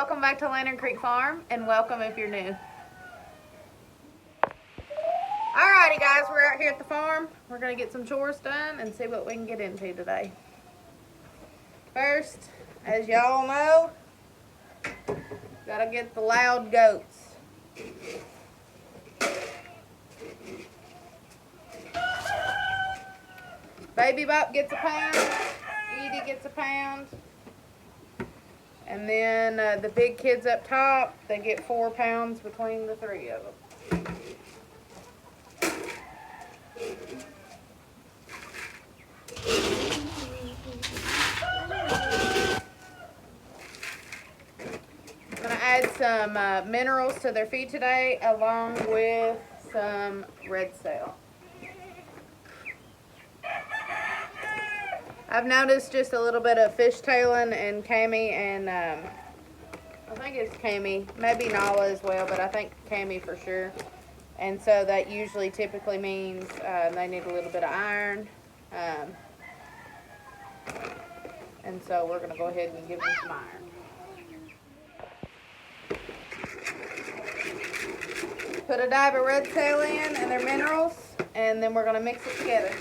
welcome back to Lantern Creek Farm, and welcome if you're new. Alrighty guys, we're out here at the farm. We're going to get some chores done and see what we can get into today. First, as y'all know, gotta get the loud goats. Baby Bop gets a pound, Edie gets a pound, and then the big kids up top, they get 4 pounds between the 3 of them. I'm going to add some minerals to their feed today, along with some red cell. I've noticed just a little bit of fishtailing and Cami, and I think it's Cami, maybe Nala as well, but I think Cami for sure. And so that usually typically means they need a little bit of iron. And so we're going to go ahead and give them some iron. Put a dab of red cell in and their minerals, and then we're going to mix it together.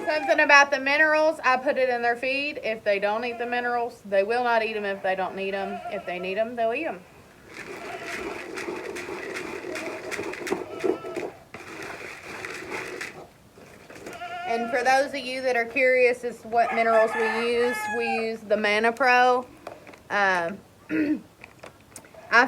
Something about the minerals, I put it in their feed. If they don't eat the minerals, they will not eat them if they don't need them. If they need them, they'll eat them. And for those of you that are curious as to what minerals we use the Mana Pro. I've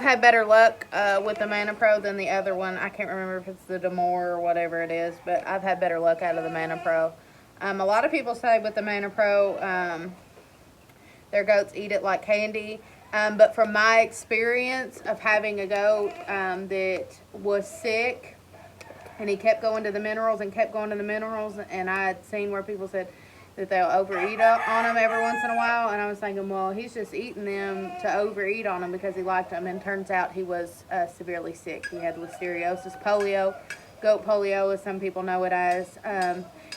had better luck with the Mana Pro than the other one. I can't remember if it's the Demore or whatever it is, but I've had better luck out of the Mana Pro. A lot of people say with the Mana Pro, their goats eat it like candy. But from my experience of having a goat that was sick, and he kept going to the minerals and kept going to the minerals, and I had seen where people said that they'll overeat on them every once in a while, and I was thinking, well, he's just eating them to overeat on them because he liked them, and turns out he was severely sick. He had listeriosis, polio, goat polio as some people know it as,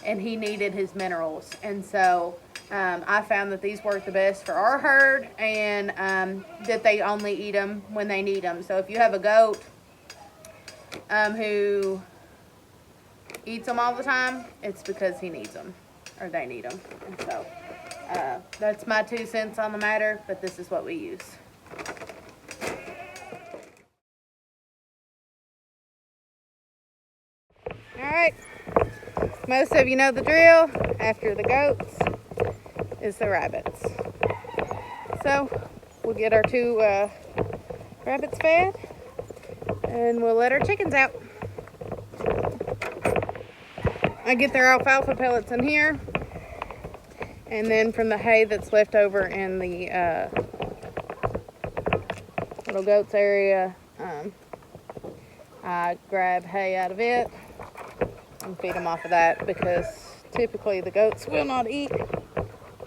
and he needed his minerals. And so I found that these work the best for our herd, and that they only eat them when they need them. So if you have a goat who eats them all the time, it's because he needs them, or they need them. And so that's my 2 cents on the matter, but this is what we use. Alright, most of you know the drill. After the goats is the rabbits. So we'll get our 2 rabbits fed, and we'll let our chickens out. I get their alfalfa pellets in here, and then from the hay that's left over in the little goats area, I grab hay out of it and feed them off of that, because typically the goats will not eat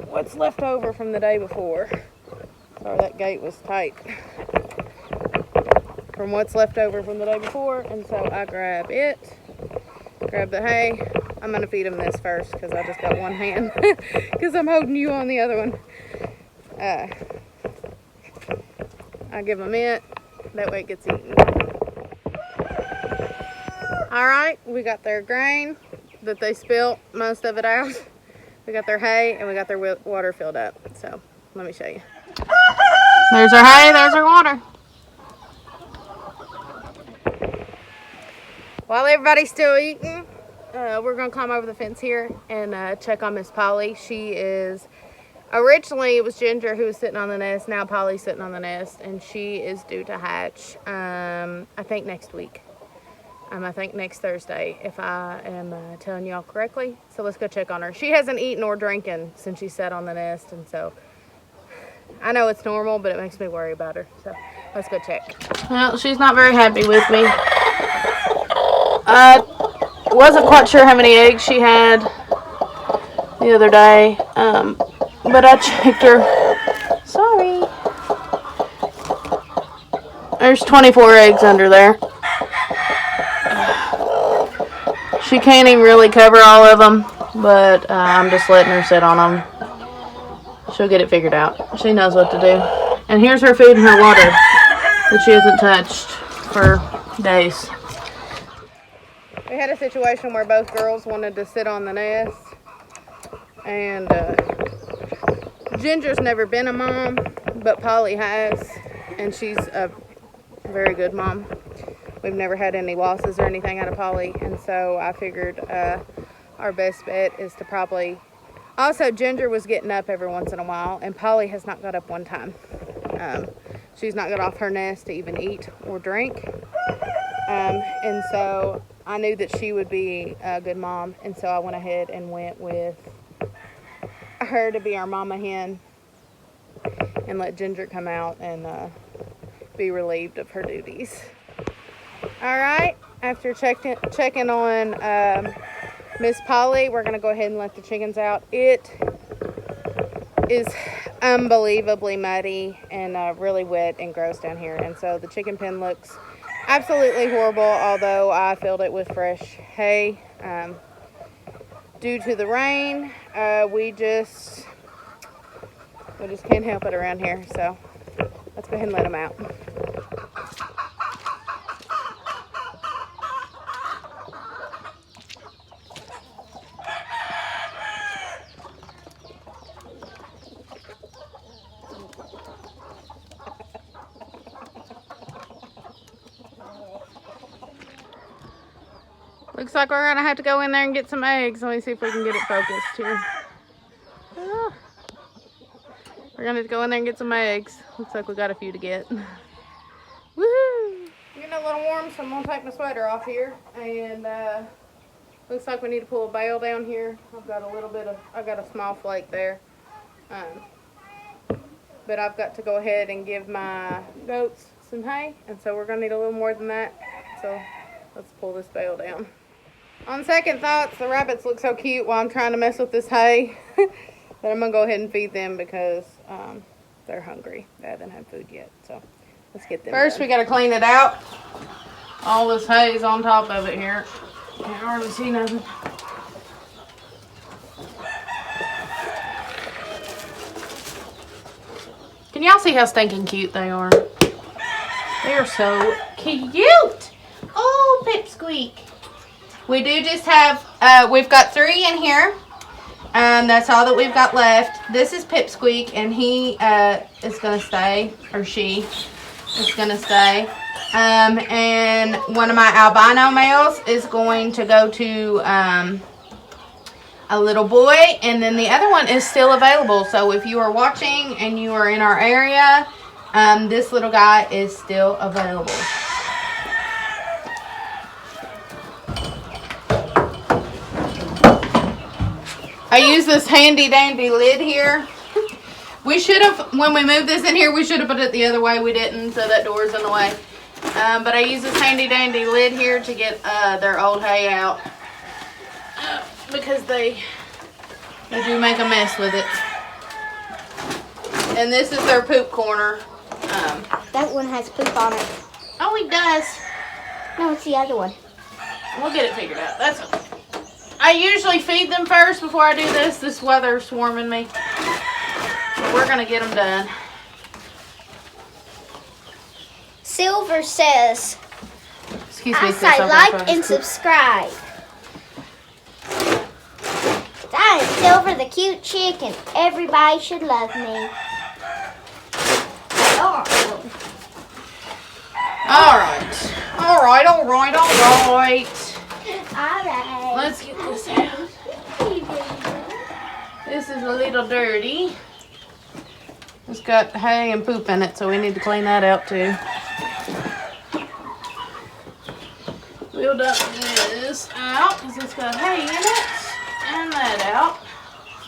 what's left over from the day before. Sorry, that gate was tight. From what's left over from the day before, and so I grab it, grab the hay. I'm going to feed them this first because I just got one hand because I'm holding you on the other one. I give them it, that way it gets eaten. Alright, we got their grain that they spilt most of it out. We got their hay, and we got their water filled up. So, let me show you. There's our hay, there's our water. While everybody's still eating, we're going to climb over the fence here and check on Miss Polly. She is, originally it was Ginger who was sitting on the nest, now Polly's sitting on the nest, and she is due to hatch, I think next week. I think next Thursday, if I am telling y'all correctly. So let's go check on her. She hasn't eaten or drinking since she sat on the nest, and so I know it's normal, but it makes me worry about her. So let's go check. Well, she's not very happy with me. Wasn't quite sure how many eggs she had the other day, but I checked her. Sorry. There's 24 eggs under there. She can't even really cover all of them, but I'm just letting her sit on them. She'll get it figured out. She knows what to do. And here's her food and her water that she hasn't touched for days. We had a situation where both girls wanted to sit on the nest. And Ginger's never been a mom, but Polly has. And she's a very good mom. We've never had any losses or anything out of Polly. And so I figured our best bet is to probably... Also, Ginger was getting up every once in a while, and Polly has not got up one time. She's not got off her nest to even eat or drink. And so I knew that she would be a good mom, and so I went ahead and went with her to be our mama hen and let Ginger come out and be relieved of her duties. All right, after checking on Miss Polly, we're going to go ahead and let the chickens out. It is unbelievably muddy and really wet and gross down here. And so the chicken pen looks absolutely horrible, although I filled it with fresh hay. Due to the rain, we just can't help it around here. So let's go ahead and let them out. Looks like we're gonna have to go in there and get some eggs. Let me see if we can get it focused here. Ah. We're gonna have to go in there and get some eggs. Looks like we got a few to get. Woohoo! Getting a little warm, so I'm gonna take my sweater off here. And looks like we need to pull a bale down here. I've got a small flake there. But I've got to go ahead and give my goats some hay, and so we're gonna need a little more than that. So let's pull this bale down. On second thoughts, the rabbits look so cute while I'm trying to mess with this hay that I'm going to go ahead and feed them because they're hungry. They haven't had food yet, so let's get them First, we got to clean it out. All this hay is on top of it here. Can't hardly see nothing. Can y'all see how stinking cute they are? They are so cute. Oh, Pipsqueak. We do just have, we've got 3 in here. That's all that we've got left. This is Pipsqueak, and he is going to stay, or she is going to stay. And one of my albino males is going to go to a little boy, and then the other one is still available. So if you are watching and you are in our area, this little guy is still available. I use this handy dandy lid here. We should have, when we moved this in here, we should have put it the other way. We didn't, so that door's in the way. But I use this handy dandy lid here to get their old hay out. Because they do make a mess with it. And this is their poop corner. That one has poop on it. Oh, it does. No, it's the other one. We'll get it figured out. That's okay. I usually feed them first before I do this. This weather's swarming me. So we're going to get them done. Silver says, excuse me, I say like and subscribe. That is Silver the cute chicken. Everybody should love me. All right. Alright. Let's get this out. This is a little dirty. It's got hay and poop in it, so we need to clean that out too. We'll dump this out because it's got hay in it. And that out.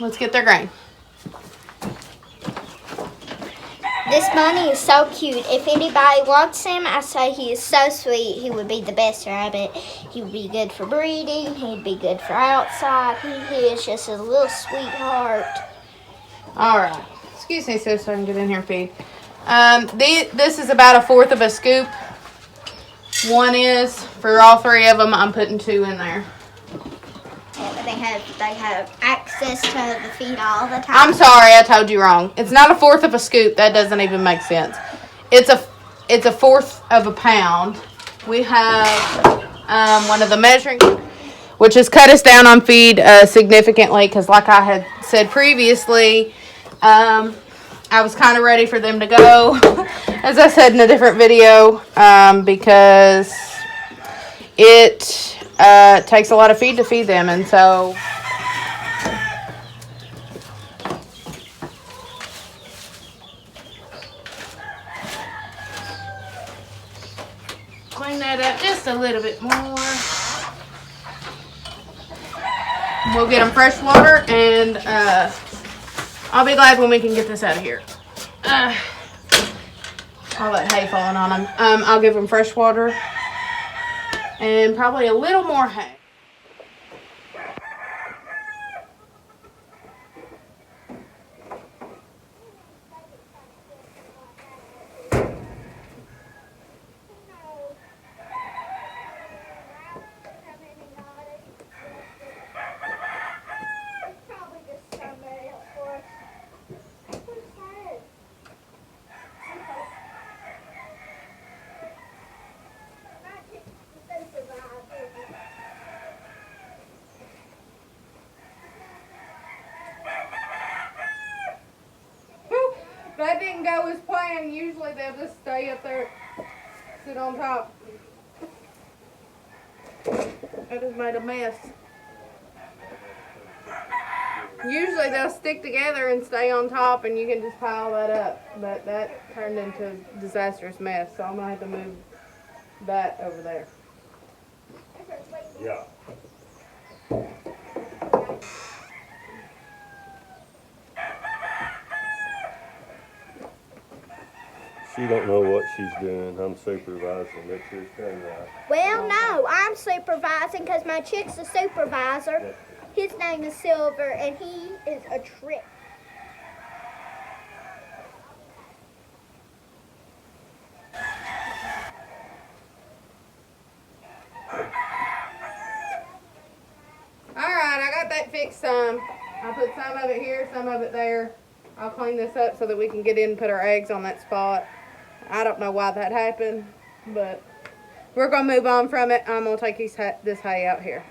Let's get their grain. This bunny is so cute. If anybody wants him, I say he is so sweet. He would be the best rabbit. He would be good for breeding. He'd be good for outside. He is just a little sweetheart. All right. Excuse me, so I can get in here and feed. This is about 1/4 of a scoop. One is for all 3 of them. I'm putting 2 in there. Yeah, but they have access to the feed all the time. I'm sorry, I told you wrong. It's not a fourth of a scoop. That doesn't even make sense. It's a fourth of a pound. We have one of the measuring, which has cut us down on feed significantly because, like I had said previously, I was kind of ready for them to go, as I said in a different video, because it takes a lot of feed to feed them, and so clean that up just a little bit more. We'll get them fresh water, and I'll be glad when we can get this out of here. All that hay falling on them. I'll give them fresh water and probably a little more hay. That didn't go as planned. Usually they'll just stay up there, sit on top. I just made a mess. Usually they'll stick together and stay on top, and you can just pile that up. But that turned into a disastrous mess, so I'm gonna have to move that over there. Yeah. She don't know what she's doing. I'm supervising. Make sure it's done right. Well, no, I'm supervising because my chick's a supervisor. His name is Silver, and he is a trick. Alright, I got that fixed some. I put some of it here, some of it there. I'll clean this up so that we can get in and put our eggs on that spot. I don't know why that happened, but we're going to move on from it. I'm going to take this hay out here.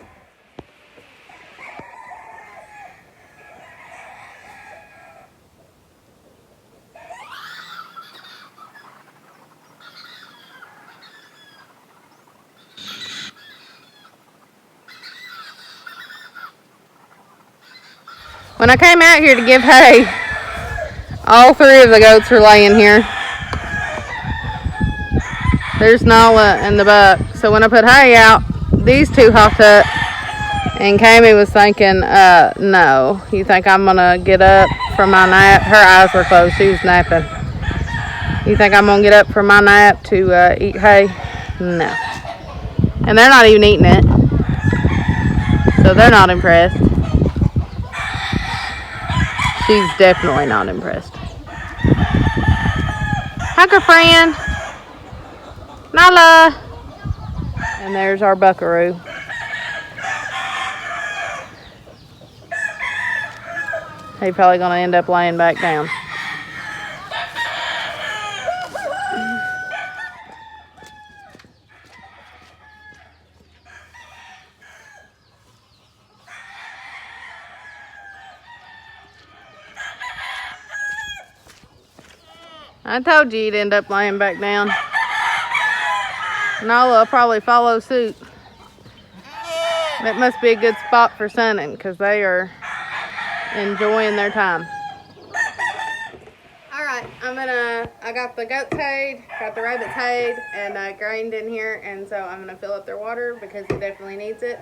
When I came out here to give hay, all three of the goats were laying here. There's Nala and the buck. So when I put hay out, these two hopped up, and Kami was thinking, no. You think I'm going to get up from my nap? Her eyes were closed. She was napping. You think I'm going to get up from my nap to eat hay? No. And they're not even eating it. So they're not impressed. She's definitely not impressed. Hug her friend. Nala. And there's our buckaroo. He's probably going to end up laying back down. I told you you'd end up laying back down. Nala will probably follow suit. That must be a good spot for sunning because they are enjoying their time. Alright, I got the goats hayed, got the rabbits hayed, and grained in here, and so I'm going to fill up their water because he definitely needs it.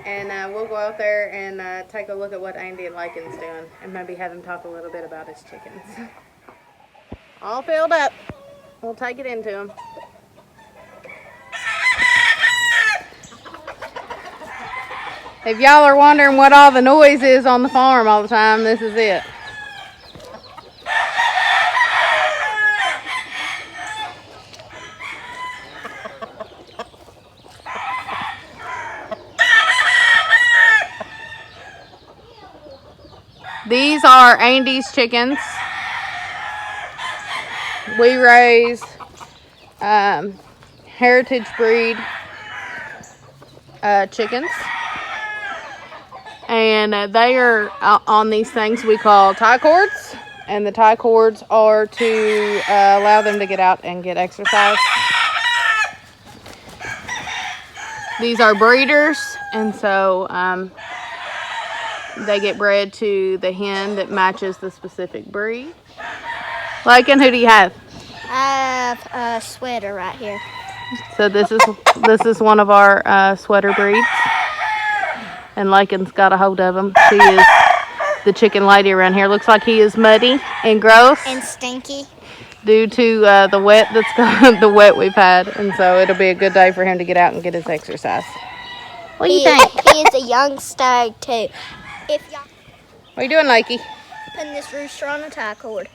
And we'll go out there and take a look at what Andy and Lakin's doing, and maybe have him talk a little bit about his chickens. All filled up. We'll take it into him. If y'all are wondering what all the noise is on the farm all the time, this is it. These are Andy's chickens. We raise heritage breed chickens. And they are on these things we call tie cords. And the tie cords are to allow them to get out and get exercise. These are breeders, and so they get bred to the hen that matches the specific breed. Lycan, who do you have? I have a sweater right here. So this is one of our sweater breeds, and Lycan's got a hold of him. She is the chicken lady around here. Looks like he is muddy and gross And stinky. due to the wet the wet we've had, and so it'll be a good day for him to get out and get his exercise. What do you think? He is a young stag too. If y'all What are you doing, Lakey? putting this rooster on a tie cord.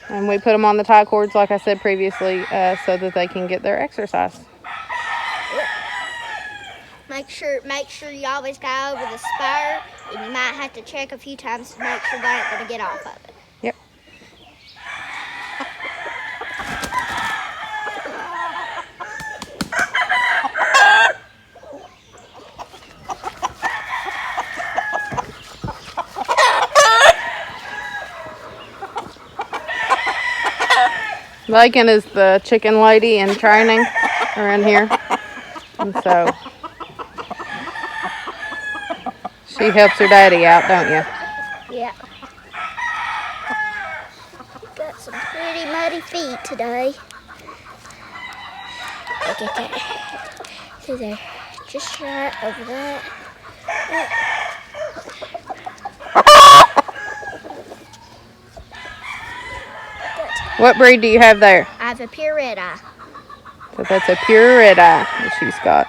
And we put them on the tie cords, like I said previously, so that they can get their exercise. Make sure you always go over the spur, and you might have to check a few times to make sure they aren't going to get off of it. Yep. Lycan is the chicken lady in training around here, and so she helps her daddy out, don't you? Yeah. Got some pretty muddy feet today. Look at that. See there, just right over that. What breed do you have there? I have a pure red eye. So that's a pure red eye that she's got.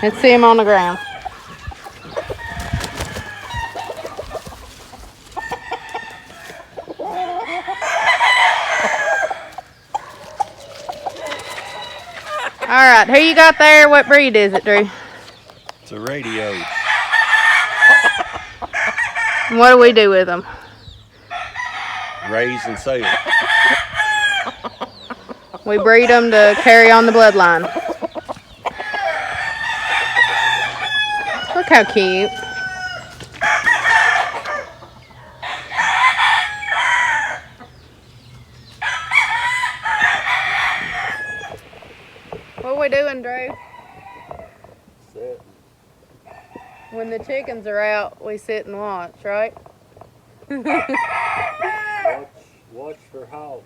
Let's see him on the ground. All right, who you got there? What breed is it, Drew? It's a radio. And what do we do with them? Raise and sale. We breed them to carry on the bloodline. Look how cute. What are we doing, Drew? Sit. When the chickens are out, we sit and watch, right? Watch for hawks.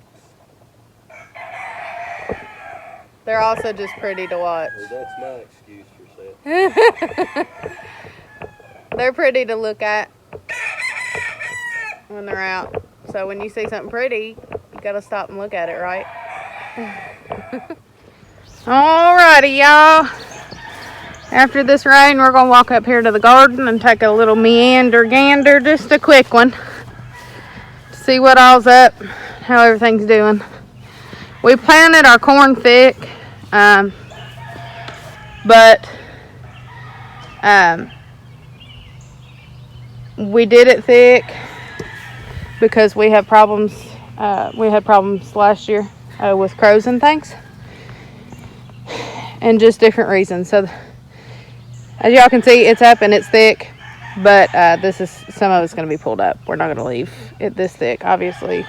They're also just pretty to watch. Or that's my excuse for sitting. They're pretty to look at when they're out. So when you see something pretty, you gotta stop and look at it, right? Alrighty, y'all. After this rain, we're gonna walk up here to the garden and take a little gander, just a quick one. See what all's up, how everything's doing. We planted our corn thick, but we did it thick because we have problems. We had problems last year with crows and things, and just different reasons. So as y'all can see, it's up and it's thick, but some of it's going to be pulled up. We're not going to leave it this thick. Obviously,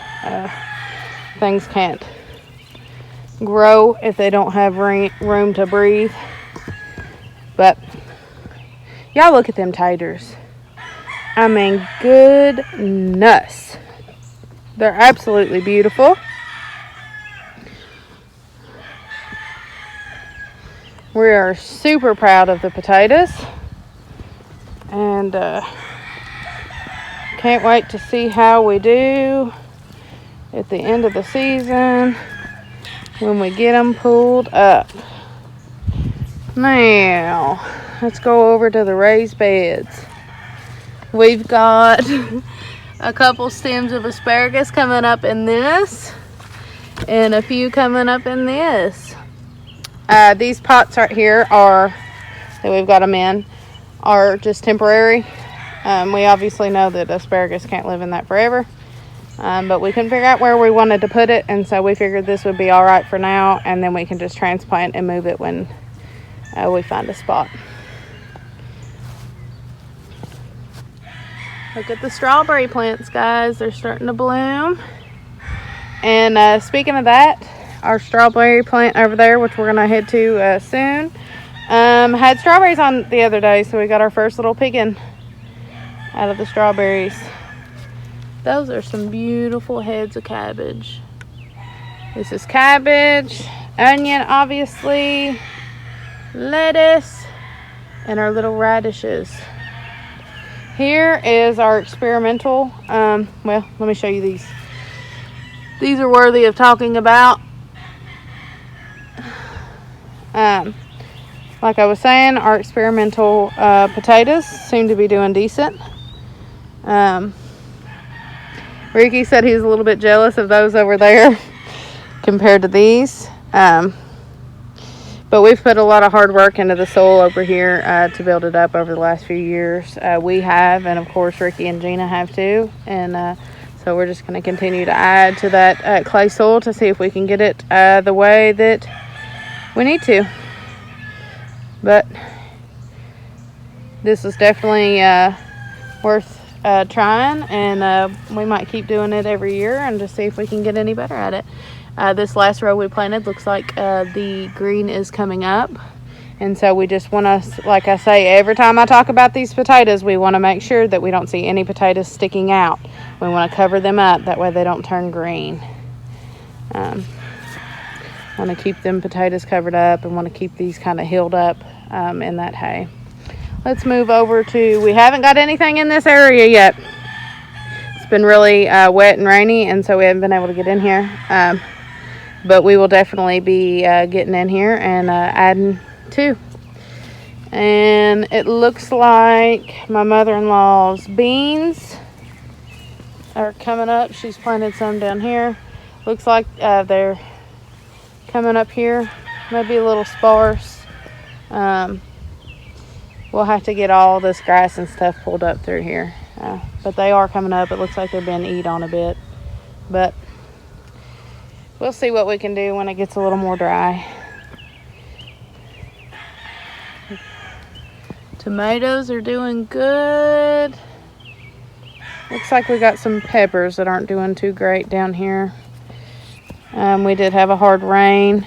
things can't grow if they don't have room to breathe. But y'all look at them taters. I mean, goodness. They're absolutely beautiful. We are super proud of the potatoes. And can't wait to see how we do at the end of the season when we get them pulled up. Now, let's go over to the raised beds. We've got a couple stems of asparagus coming up in this, and a few coming up in this. These pots right here that we've got them in, are just temporary. We obviously know that asparagus can't live in that forever. But we couldn't figure out where we wanted to put it, and so we figured this would be all right for now, and then we can just transplant and move it when we find a spot. Look at the strawberry plants, guys. They're starting to bloom. And speaking of that, our strawberry plant over there, which we're gonna head to soon, had strawberries on the other day, so we got our first little picking out of the strawberries. Those are some beautiful heads of cabbage. This is cabbage, onion, obviously, lettuce, and our little radishes. Here is our experimental, well, let me show you these. These are worthy of talking about. Like I was saying, our experimental potatoes seem to be doing decent. Ricky said he was a little bit jealous of those over there compared to these. But we've put a lot of hard work into the soil over here to build it up over the last few years. We have, and of course Ricky and Gina have too. And so we're just going to continue to add to that clay soil to see if we can get it the way that we need to. But this is definitely worth trying, and we might keep doing it every year and just see if we can get any better at it. This last row we planted looks like the green is coming up, and so we just want to, like I say every time I talk about these potatoes, we want to make sure that we don't see any potatoes sticking out. We want to cover them up, that way they don't turn green. Want to keep them potatoes covered up and want to keep these kind of healed up in that hay. Let's move over to, we haven't got anything in this area yet. It's been really wet and rainy, and so we haven't been able to get in here. But we will definitely be getting in here and adding to. And it looks like my mother-in-law's beans are coming up. She's planted some down here. Looks like they're coming up here. Maybe a little sparse. We'll have to get all this grass and stuff pulled up through here. But they are coming up. It looks like they've been eat on a bit. But we'll see what we can do when it gets a little more dry. Tomatoes are doing good. Looks like we got some peppers that aren't doing too great down here. We did have a hard rain.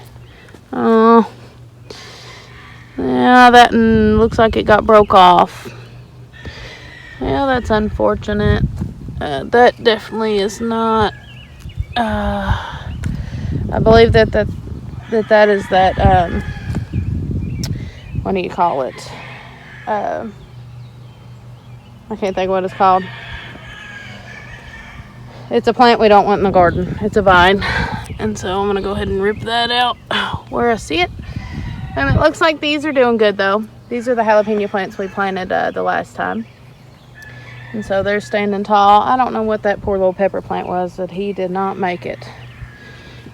Oh, yeah, that looks like it got broke off. Yeah, that's unfortunate. That definitely is not. I believe that is that. What do you call it? I can't think of what it's called. It's a plant we don't want in the garden. It's a vine. And so I'm going to go ahead and rip that out where I see it. And it looks like these are doing good though. These are the jalapeno plants we planted the last time. And so they're standing tall. I don't know what that poor little pepper plant was, but he did not make it.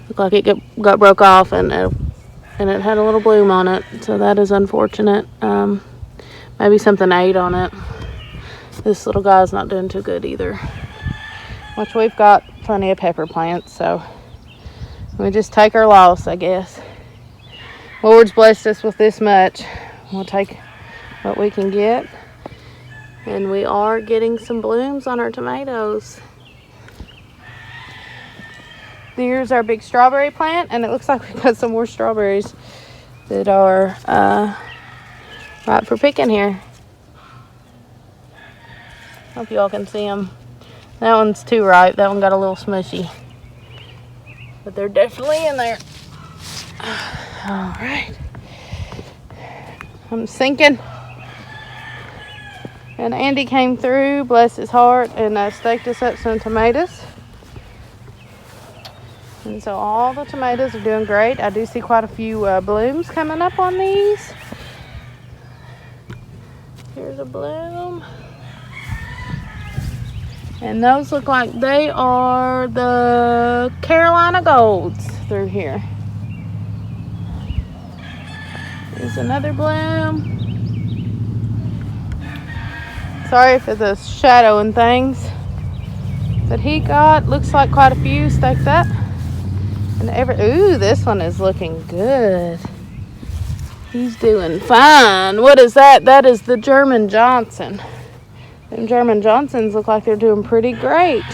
Looked like it got broke off, and it had a little bloom on it. So that is unfortunate. Maybe something ate on it. This little guy's not doing too good either. Which we've got plenty of pepper plants, so we just take our loss, I guess. Lord's blessed us with this much. We'll take what we can get. And we are getting some blooms on our tomatoes. Here's our big strawberry plant, and it looks like we've got some more strawberries that are ripe for picking here. Hope y'all can see them. That one's too ripe. That one got a little smushy. But they're definitely in there. All right. I'm sinking. And Andy came through, bless his heart, and staked us up some tomatoes. And so all the tomatoes are doing great. I do see quite a few blooms coming up on these. Here's a bloom. And those look like they are the Carolina Golds through here. There's another bloom. Sorry for the shadow and things. But he got, looks like quite a few stacked up. And ooh, this one is looking good. He's doing fine. What is that? That is the German Johnson. Them German Johnsons look like they're doing pretty great.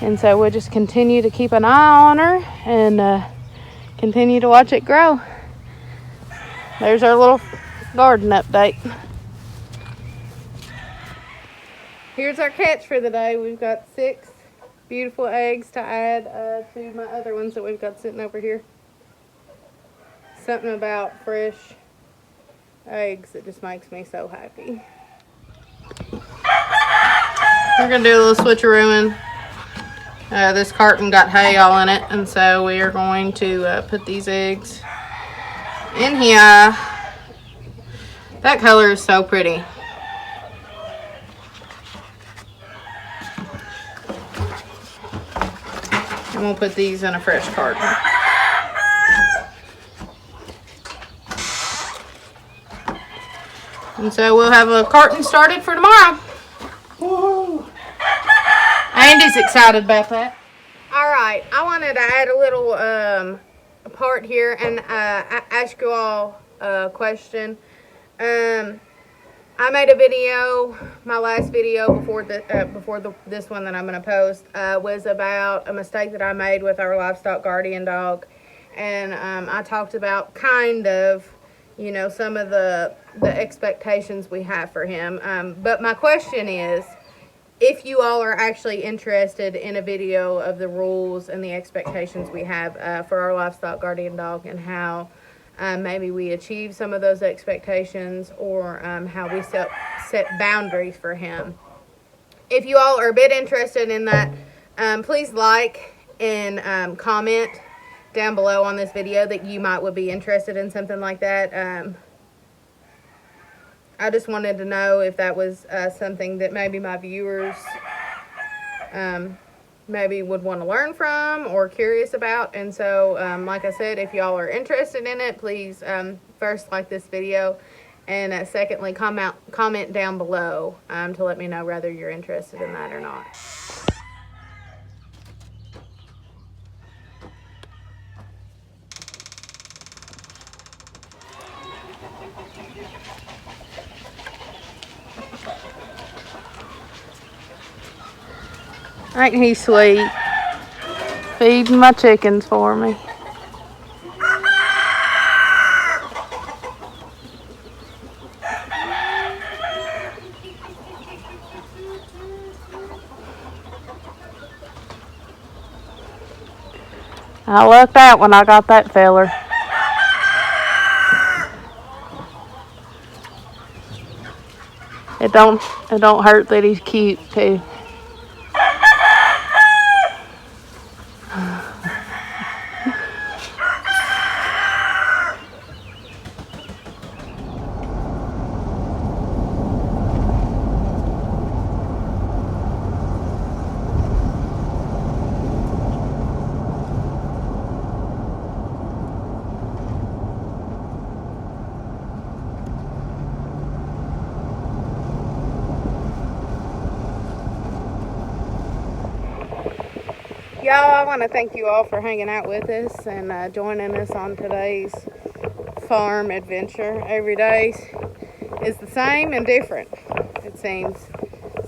And so we'll just continue to keep an eye on her and continue to watch it grow. There's our little garden update. Here's our catch for the day. We've got 6 beautiful eggs to add to my other ones that we've got sitting over here. Something about fresh eggs that just makes me so happy. We're gonna do a little switcherooing. This carton got hay all in it, and so we are going to put these eggs in here. That color is so pretty. And we'll put these in a fresh carton. And so we'll have a carton started for tomorrow. Woo! Andy's excited about that. All right, I wanted to add a little part here and ask you all a question. I made a video. My last video before this one that I'm going to post was about a mistake that I made with our livestock guardian dog, and I talked about kind of, you know, some of the expectations we have for him. But my question is, if you all are actually interested in a video of the rules and the expectations we have for our livestock guardian dog and how maybe we achieve some of those expectations, or how we set boundaries for him. If you all are a bit interested in that, please like and comment down below on this video that you would be interested in something like that. I just wanted to know if that was something that maybe my viewers maybe would want to learn from or curious about. And so, like I said, if y'all are interested in it, please first like this video, and secondly, comment down below to let me know whether you're interested in that or not. Ain't he sweet? Feeding my chickens for me. I lucked out when I got that feller. It don't hurt that he's cute too. Y'all, I want to thank you all for hanging out with us and joining us on today's farm adventure. Every day is the same and different, it seems.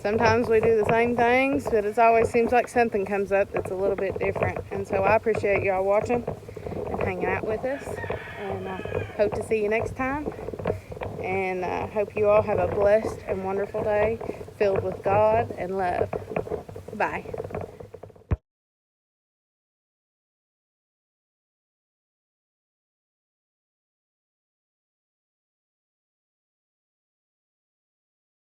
Sometimes we do the same things, but it always seems like something comes up that's a little bit different. And so I appreciate y'all watching and hanging out with us. And I hope to see you next time. And I hope you all have a blessed and wonderful day filled with God and love. Bye.